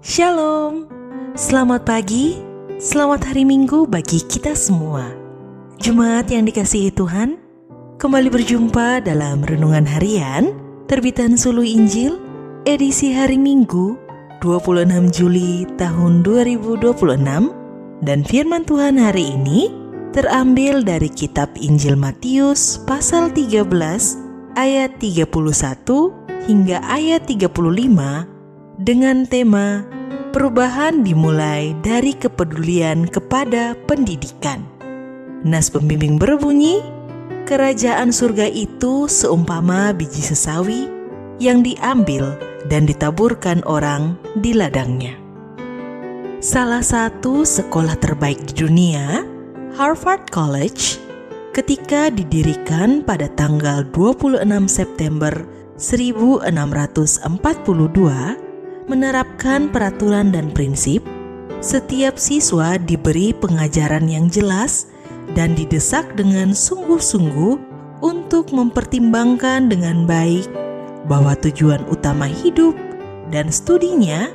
Shalom, selamat pagi, selamat hari Minggu bagi kita semua. Jemaat yang dikasihi Tuhan, kembali berjumpa dalam Renungan Harian terbitan Sulu Injil, edisi hari Minggu 26 Juli tahun 2026. Dan firman Tuhan hari ini terambil dari kitab Injil Matius pasal 13 ayat 31 hingga ayat 35 dengan tema perubahan dimulai dari kepedulian kepada pendidikan. Nas pembimbing berbunyi, kerajaan surga itu seumpama biji sesawi yang diambil dan ditaburkan orang di ladangnya. Salah satu sekolah terbaik di dunia, Harvard College, ketika didirikan pada tanggal 26 September 1642, menerapkan peraturan dan prinsip, setiap siswa diberi pengajaran yang jelas dan didesak dengan sungguh-sungguh untuk mempertimbangkan dengan baik bahwa tujuan utama hidup dan studinya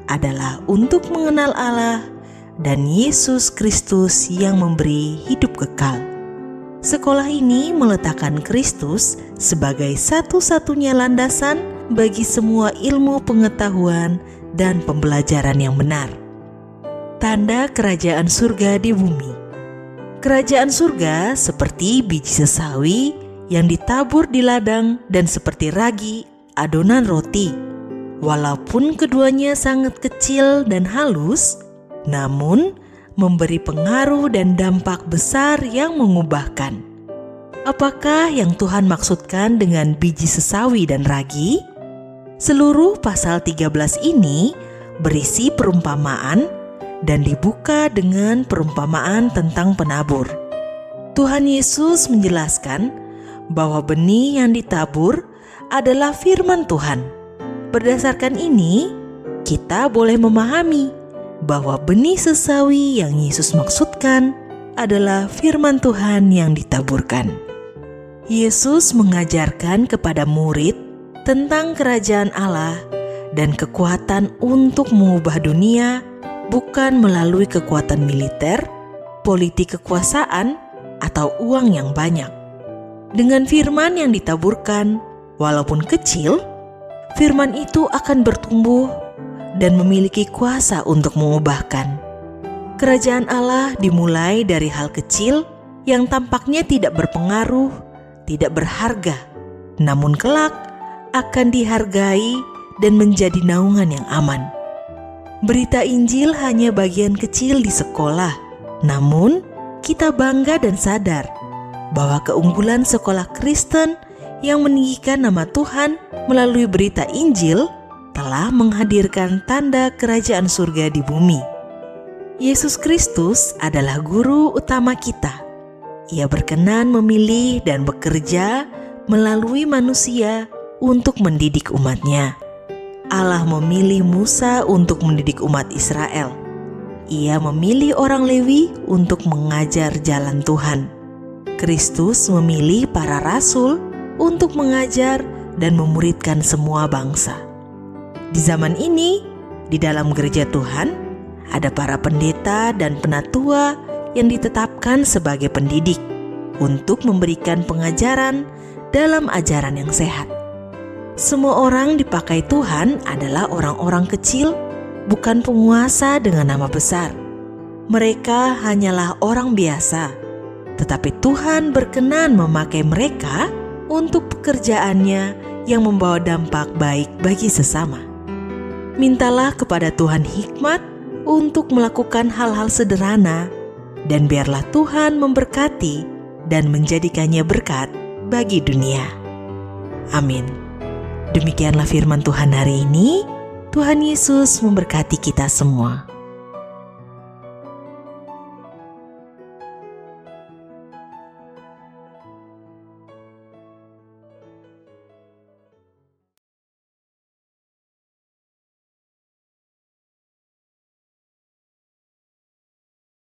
adalah untuk mengenal Allah dan Yesus Kristus yang memberi hidup kekal. Sekolah ini meletakkan Kristus sebagai satu-satunya landasan bagi semua ilmu pengetahuan dan pembelajaran yang benar. Tanda kerajaan surga di bumi. Kerajaan surga seperti biji sesawi yang ditabur di ladang dan seperti ragi adonan roti. Walaupun keduanya sangat kecil dan halus, namun memberi pengaruh dan dampak besar yang mengubahkan. Apakah yang Tuhan maksudkan dengan biji sesawi dan ragi? Seluruh pasal 13 ini berisi perumpamaan dan dibuka dengan perumpamaan tentang penabur. Tuhan Yesus menjelaskan bahwa benih yang ditabur adalah firman Tuhan. Berdasarkan ini, kita boleh memahami bahwa benih sesawi yang Yesus maksudkan adalah firman Tuhan yang ditaburkan. Yesus mengajarkan kepada murid tentang kerajaan Allah dan kekuatan untuk mengubah dunia bukan melalui kekuatan militer, politik kekuasaan, atau uang yang banyak. Dengan firman yang ditaburkan, walaupun kecil, firman itu akan bertumbuh dan memiliki kuasa untuk mengubahkan. Kerajaan Allah dimulai dari hal kecil yang tampaknya tidak berpengaruh, tidak berharga, namun kelak akan dihargai dan menjadi naungan yang aman. Berita Injil hanya bagian kecil di sekolah, namun kita bangga dan sadar bahwa keunggulan sekolah Kristen yang meninggikan nama Tuhan melalui berita Injil telah menghadirkan tanda kerajaan surga di bumi. Yesus Kristus adalah guru utama kita. Ia berkenan memilih dan bekerja melalui manusia untuk mendidik umatnya. Allah memilih Musa untuk mendidik umat Israel. Ia memilih orang Lewi untuk mengajar jalan Tuhan. Kristus memilih para rasul untuk mengajar dan memuridkan semua bangsa. Di zaman ini, di dalam gereja Tuhan, ada para pendeta dan penatua yang ditetapkan sebagai pendidik untuk memberikan pengajaran dalam ajaran yang sehat. Semua orang dipakai Tuhan adalah orang-orang kecil, bukan penguasa dengan nama besar. Mereka hanyalah orang biasa, tetapi Tuhan berkenan memakai mereka untuk pekerjaannya yang membawa dampak baik bagi sesama. Mintalah kepada Tuhan hikmat untuk melakukan hal-hal sederhana, dan biarlah Tuhan memberkati dan menjadikannya berkat bagi dunia. Amin. Demikianlah firman Tuhan hari ini. Tuhan Yesus memberkati kita semua.